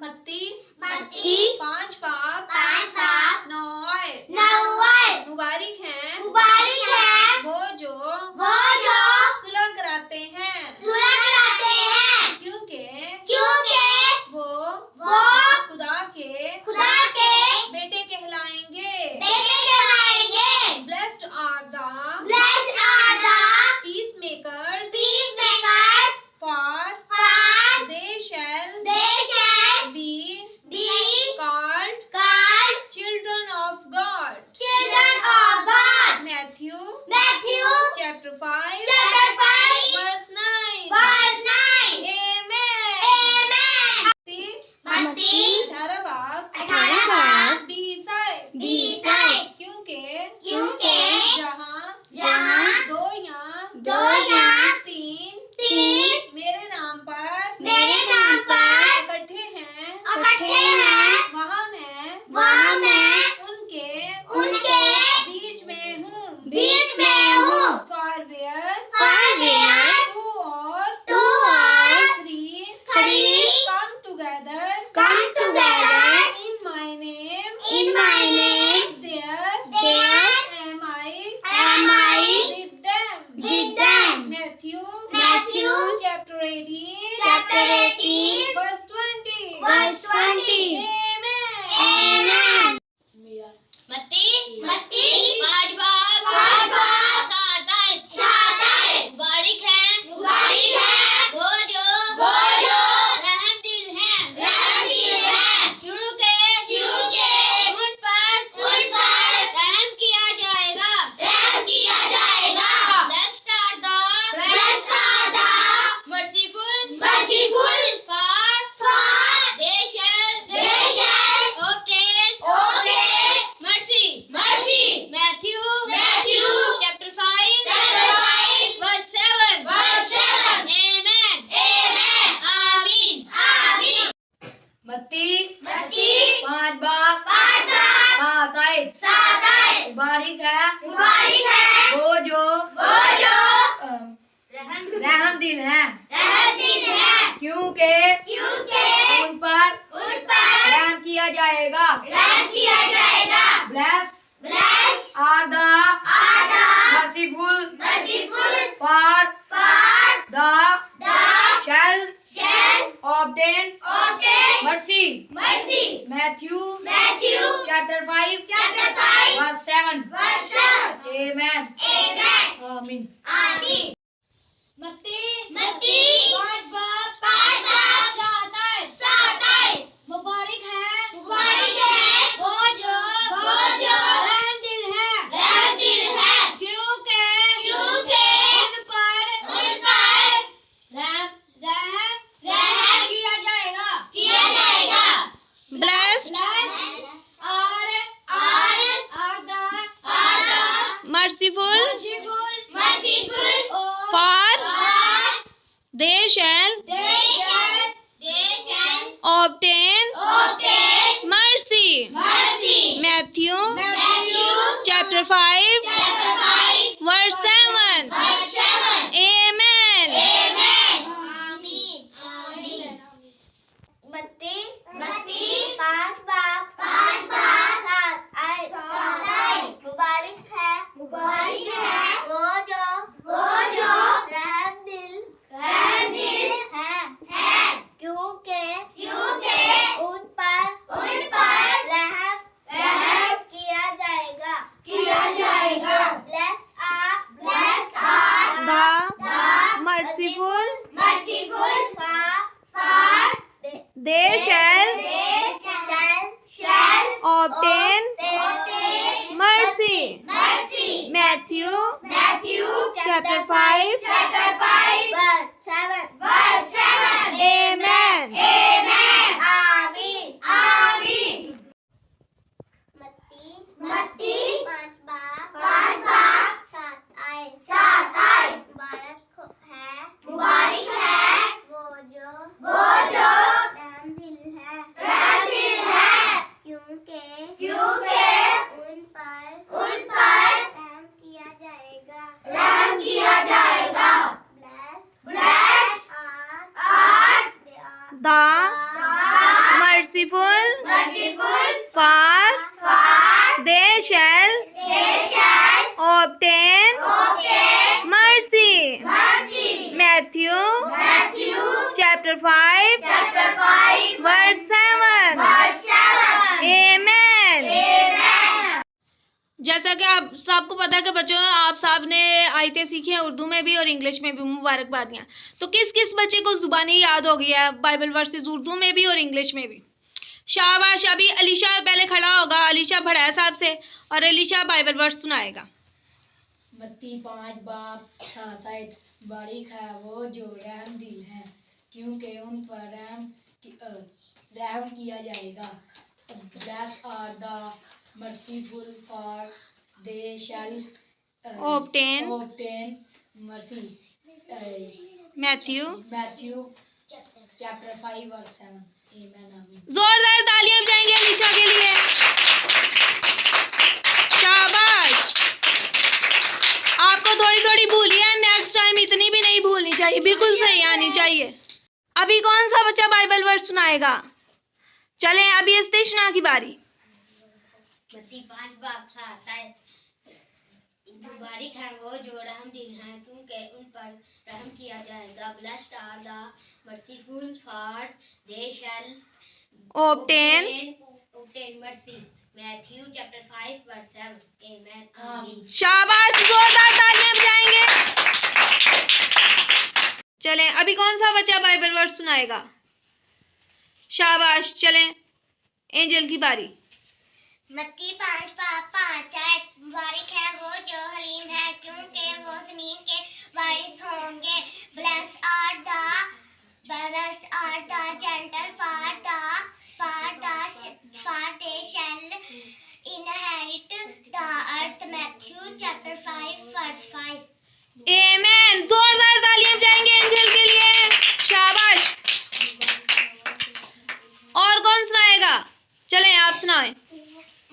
मत्ती मत्ती पांच पाप नौ मुबारक है वो जो सुलह कराते हैं क्योंकि वो खुदा के बेटे कहलाएंगे। Blessed are the peacemakers for they shall be called children of God. Matthew chapter 5 verse 9. Amen. मत्ती 18 बाब 20 क्योंकि जहाँ दो या तीन मेरे नाम पर इकट्ठे हैं वहाँ मैं उनके बीच में हूँ। For where two or three come together in my name there am I with them. Matthew chapter 18 verse 20. Amen. मत्ती 5 बाब 7 मुबारक है वो जो रहमदिल हैं क्योंकि उन पर रहम किया जाएगा। Blessed are the merciful for they shall obtain mercy. Matthew chapter 5 verse 7. Amen. Amen. मत्ती 5 बाब 7 मुबारक है वो जो रहमदिल हैं क्योंकि उन पर रहम किया जाएगा। Blessed are the merciful for the shall obtain mercy. Matthew chapter 5 verse 7. Amen. Amen. मत्ती 5 बाब 7 मुबारक है वो जो रहमदिल हैं क्योंकि उन पर रहम किया जाएगा। Blessed are the merciful merciful for they shall obtain mercy. Matthew chapter 5 verse 7. Amen. मत्ती 5 बाब 7 मुबारक है वो जो रहमदिल है क्योंकि उन पर रहम किया जाएगा। Blessed are The merciful for they shall obtain mercy. Matthew chapter 5 verse 7. Amen. मत्ती 5 बाब 7 मुबारक है वो जो रहमदिल है क्योंकि उन पर रहम किया जाएगा। Blessed are The chapter 5 Chapter 5 verse 7. verse 7. Amen. Amen. जैसा कि आप सबको पता है कि बच्चों आप सब ने आयतें सीखी हैं उर्दू में भी और इंग्लिश में भी, मुबारकबादियाँ। तो किस किस बच्चे को ज़ुबानी याद हो गई है बाइबल वर्सेस उर्दू में भी और इंग्लिश में भी? शाबाश। अभी अलीशा पहले खड़ा होगा, अलीशा भड़ाया साहब से, और अलीशा बाइबल वर्स सुनाएगा। मत्ती 5 बाप 7 आयत। बारीक है वो जो रहम दिल हैं, क्योंकि उन पर रहम किया जाएगा। Blessed are the merciful, for they shall obtain mercy. Matthew chapter 5 verse 7. Amen. Amen. जोरदार तालियां बजाएंगे अलीशा के लिए। शाबाश। आपको थोड़ी थोड़ी भूली है, नेक्स्ट टाइम इतनी भी नहीं भूलनी चाहिए, बिल्कुल सही आनी चाहिए। अभी कौन सा बच्चा बाइबल वर्स सुनाएगा? चलें, अभी इस्तिशना की बारी। मत्ती 5 बाप 7 आयत। मुबारक है वो जो रहम दिल हैं, क्योंकि उन पर रहम किया जाएगा। Blessed are the merciful, for they shall obtain mercy. Matthew chapter 5 verse 7. Amen. Amen. शाबाश, जोरदार तालियां बजाएंगे। चलें, अभी कौन सा बच्चा बाइबल वर्स सुनाएगा? शाबाश। चलें, एंजल की बारी। मत्ती 5 बाप 5 आयत। मुबारक है वो जो हलीम है, क्योंकि वो जमीन के वारिस होंगे। Blessed are the gentle, for they shall inherit the earth. Matthew chapter 5 verse 5. आमेन। जोरदार तालियां बजाएंगे एंजल के लिए। शाबाश। और कौन सुनाएगा? चलें, आप सुनाएं।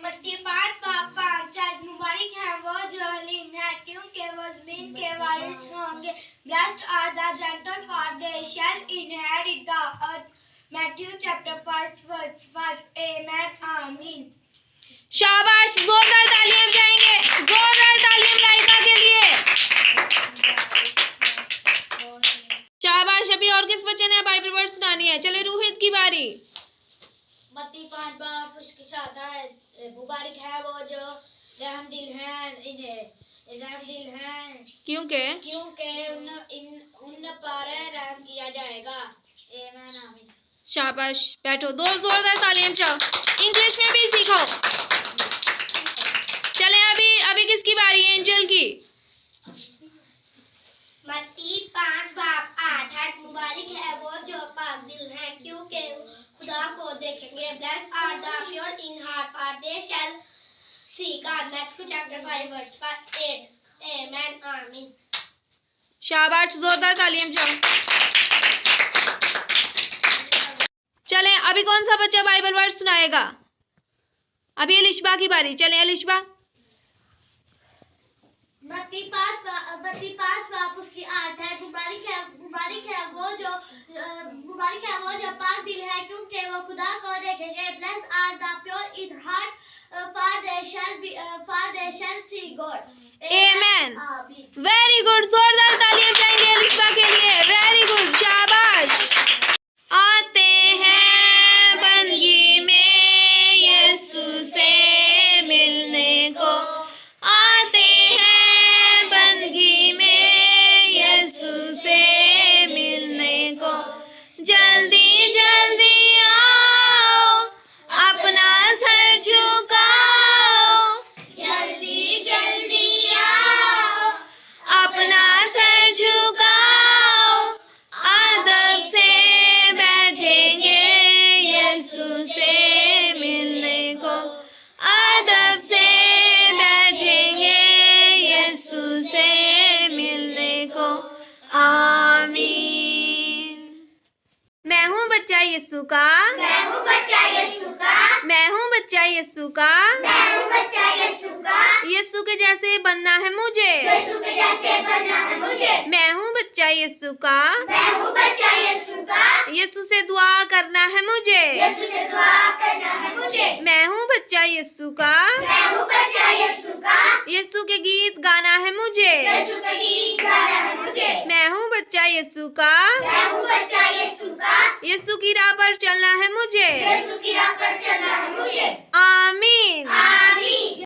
मत्ती 5 बाप 5 आयत। मुबारक है वो जो हलीम है, क्योंकि वो जमीन के वारिस होंगे। Blessed are the gentle, for they shall inherit the earth. Matthew chapter 5 verse 5. Amen. Amen. शाबाश, जोरदार तालियां बजाएंगे। जोरदार तालियां मलाइका के लिए। शाबाश। अभी और किस बच्चे ने बाइबल वर्स सुनानी है? चले, रोहित की बारी। मत्ती 5 बाप उसके साथ है। मुबारक है वो जो रहम दिल हैं, क्योंकि उन पर रहम किया जाएगा। आमीन आमीन। शाबाश। बैठो, दो जोरदार तालियां बजाओ। इंग्लिश में भी सीखो। चले, अभी किसकी बारी है? एंजल की। मत्ती 5 बाप 8 है। मुबारक है वो जो पाक दिल हैं, क्योंकि खुदा को देखेंगे। Blessed are the pure in heart, for they shall see God. Matthew chapter 5 verse 8. Amen. Amen. शाबाश, जोरदार तालियां बजाओ। चलें, अभी कौन सा बच्चा बाइबल वर्स सुनाएगा? अभी अलिशबा की बारी। चलें, अलिशबा। मत्ती 5 बाप उसकी 8 है। मुबारक है वो जो पाक दिल है, क्योंकि वो खुदा को देखेंगे। Blessed are the pure in heart, for they shall see God. Amen. Amen. Very good. जोरदार तालियां बजाएंगे अलिशबा के लिए। वेरी गुड, शाबाश। आते हैं बंदगी में यीशु से मिलने को, आते हैं बंदगी में यीशु से मिलने को। जल्दी जल्दी आओ, अपना सर झुकाओ। जल्दी जल्दी आओ, अपना सर झुकाओ। अदब से बैठेंगे यीशु से मिलने को, अदब से बैठेंगे यीशु से मिलने को। आमीन। मैं हूँ बच्चा यीशु का, मैं हूँ बच्चा यीशु का, मैं हूँ बच्चा यीशु का। मैं हूँ बच्चा यीशु का। यीशु के जैसे बनना है मुझे, यीशु के जैसे बनना है मुझे। मैं हूँ बच्चा यीशु का। मैं हूँ बच्चा यीशु का। यीशु से दुआ करना है मुझे, यीशु से दुआ करना है मुझे। मैं हूँ बच्चा यीशु का। मैं हूँ बच्चा यीशु का। यीशु के गीत गाना है मुझे, यीशु का गीत गाना है मुझे। मैं हूँ बच्चा यीशु का। मैं हूँ बच्चा यीशु का। यीशु की राह पर चलना है मुझे। यीशु की राह पर चलना है मुझे। आमीन। आमीन।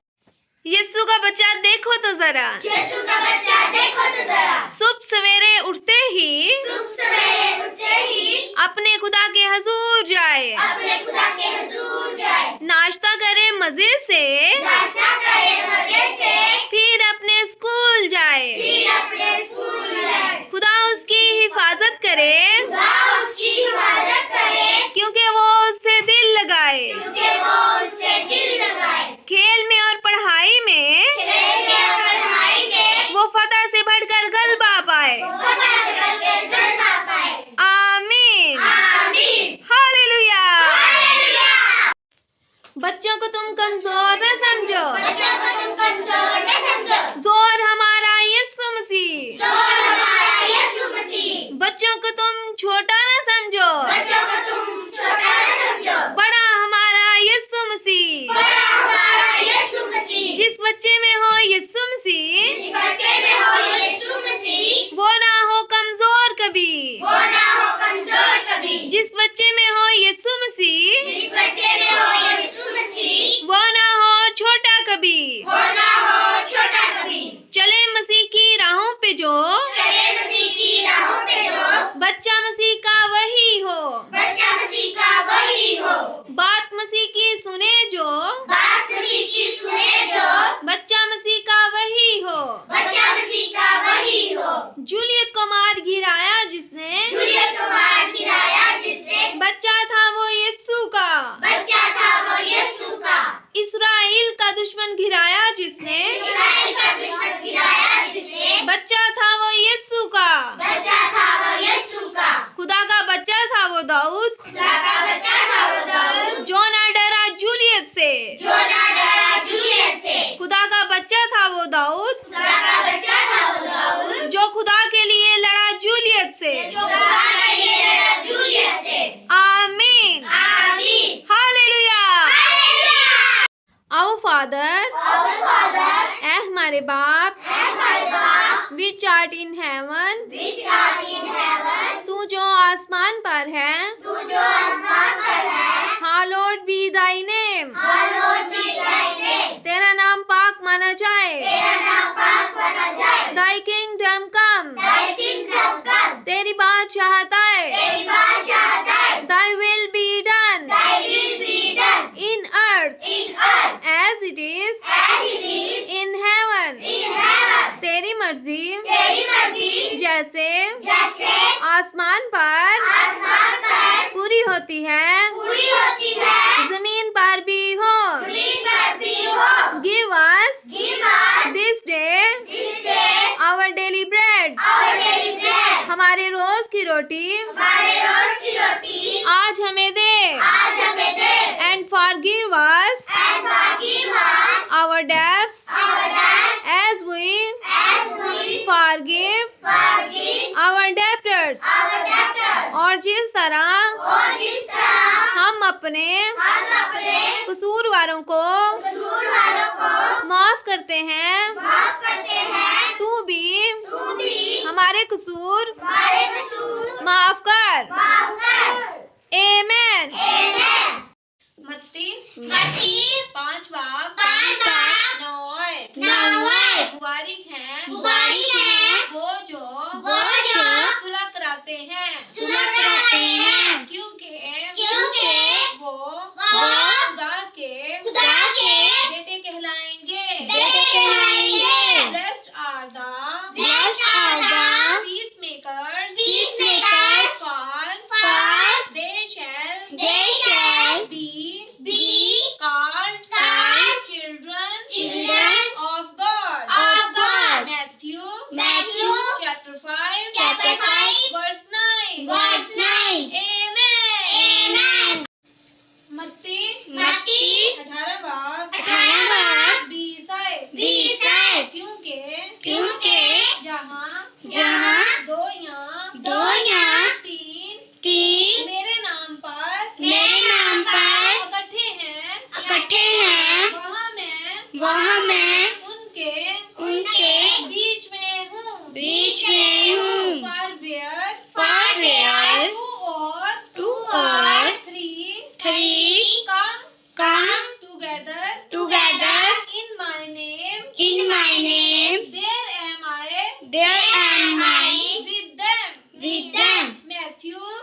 यीशु का बच्चा देखो तो जरा, यीशु का बच्चा देखो तो जरा, सुबह सवेरे उठते ही सुबह सवेरे उठते ही अपने खुदा के हजूर जाए, अपने खुदा के हुजूर जाए, नाश्ता करे मजे से, नाश्ता करे मजे से, फिर अपने स्कूल जाए। फिर अपने स्कूल जाए। खुदा उसकी हिफाजत करे, खुदा उसकी हिफाजत करे, क्योंकि वो उससे दिल लगाए। क्योंकि वो उससे दिल लगाए। खेल में और पढ़ाई में खेल में और पढ़ाई में वो फतह से बढ़कर गलबा पाए। खुदा से बढ़कर डर ना पाए। आमीन। आमीन। हालेलुया। हालेलुया। बच्चों को तुम कमजोर न समझो, बच्चों को तुम कमजोर न समझो, जोर हमारा यीशु मसीह। जोर हमारा यीशु मसीह। बच्चों को तुम छोटा न समझो, बच्चों को तुम छोटा न समझो, बड़ा हमारा यीशु मसीह। बड़ा हमारा यीशु मसीह। जिस बच्चे में हो यीशु मसीह, जिस बच्चे में हो यीशु मसीह, वो ना हो कमजोर कभी। वो ना हो कमजोर कभी। जिस बच्चे में हो यीशु मसीह, जिस बच्चे में हो यीशु मसीह, वो ना हो छोटा कभी। वो ना हो छोटा कभी। चले मसीह की राहों पे जो, चले मसीह की राहों पे जो, बच्चा मसीह का वही हो। बच्चा मसीह का वही हो। बात मसीह की सुने जो, बात मसीह की सुने जो, बच्चा मसीह का वही हो। बच्चा मसीह का वही हो। जूलियत को मार गिराया जिसने, जूलियत को मार गिराया जिसने, बच्चा था वो यीशु का। बच्चा था वो यीशु का। इस्राएल का दुश्मन गिराया जिसने, इस्राएल का दुश्मन गिराया जिसने, बच्चा था वो यीशु का। बच्चा था वो यीशु का। खुदा का बच्चा था वो दाऊद, खुदा का बच्चा था वो दाऊद, जो ना डरा जूलियत से। जो ना डरा जूलियत से। खुदा का बच्चा था वो दाऊद, खुदा का बच्चा था वो दाऊद, जो खुदा के लिए लड़ा जूलियत से। जो खुदा के लिए लड़ा जूलियत से। आमीन। आमीन। हालेलुया। हालेलुया। आओ फादर, Our Father, ऐ हमारे बाप, हमारे बाप, विच art in heaven, which art in heaven, तू जो आसमान पर है, तू जो आसमान पर है, hallowed be thy name, hallowed be thy name. तेरा नाम पाक माना जाए। तेरा नाम पाक माना जाए। दाई किंगडम कम, Thy kingdom come. तेरी बादशाहत आए। तेरी बादशाहत आए। Thy will be done Thy will be done in earth in earth as it is as it is in heaven. in heaven. तेरी मर्जी तेरी मर्जी जैसे जैसे आसमान पर आसमान पर पूरी होती है, पूरी होती है, जमीन पर भी हो। जमीन पर भी हो। Give us Give us this day this day our daily bread. our daily bread. हमारे रोज की रोटी हमारे रोज की रोटी आज हमें दे। आज हमें दे। And forgive us And forgive us our debts our debts as we as we forgive forgive our debtors. our debtors. और जिस तरह और जिस तरह हम अपने हम अपने कसूरवारों को कसूर वालों को माफ करते हैं, माफ करते हैं, तू भी हमारे कसूर हमारे कसूर माफ कर। माफ कर। आमेन। आमेन। मत्ती मत्ती 5 बाब 5 बाब 9 आयत। 9 आयत। मुबारक हैं मुबारक हैं वो जो सुलह कराते हैं, सुलह कराते हैं, क्योंकि वो खुदा के बेटे कहलाएंगे। Blessed are the peacemakers, for they shall be called children you.